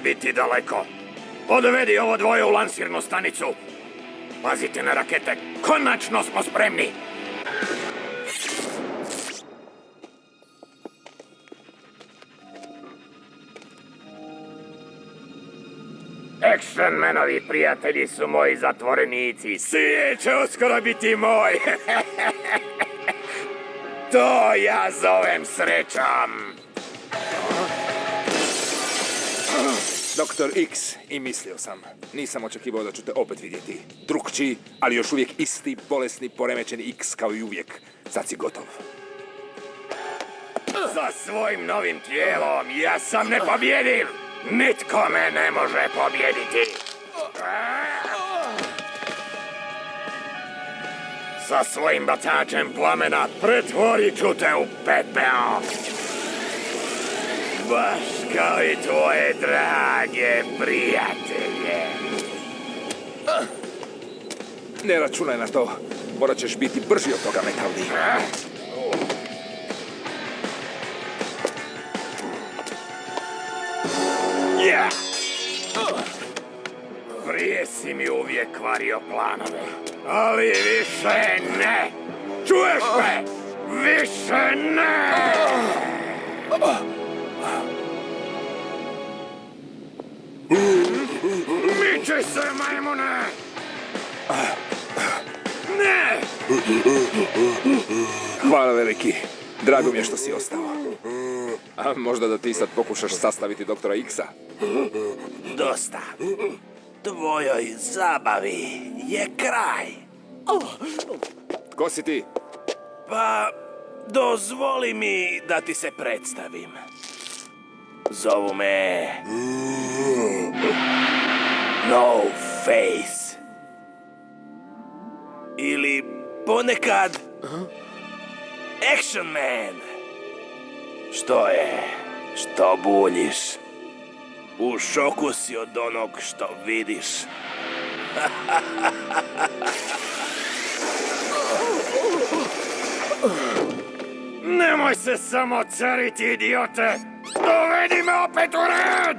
biti daleko. Odvedi ovo dvoje u lansirnu stanicu. Pazite na rakete, konačno smo spremni. Action Manovi prijatelji su moji zatvorenici. Sije će uskoro biti moj. To ja zovem srećom. Doktor X, i mislio sam. Nisam očekivao da ću te opet vidjeti. Drukčiji, ali još uvijek isti, bolesni, poremećeni X kao i uvijek. Sad si gotov. Sa svojim novim tijelom ja sam nepobjediv. Nitko me ne može pobjediti. Sa svojim bacačem plamena pretvorit ću te u pepeo. Baš kao i tvoje drage prijatelje. Ne računaj na to. Morat ćeš biti brži od toga, Metalni. Ja! Prije si mi uvijek kvario planove, ali više ne! Čuješ me? Više ne! Miči se, majmune! Ne! Hvala, veliki. Drago mi je što si ostao. A možda da ti sad pokušaš sastaviti doktora X-a? Dosta. Tvojoj zabavi je kraj. Tko si ti? Pa, dozvoli mi da ti se predstavim. Zovu me... No Face. Ili ponekad... Action Man. Što je? Što buljiš? U šoku si od onog što vidiš. Nemoj se samo cariti, idiote! Dovedi me opet u red!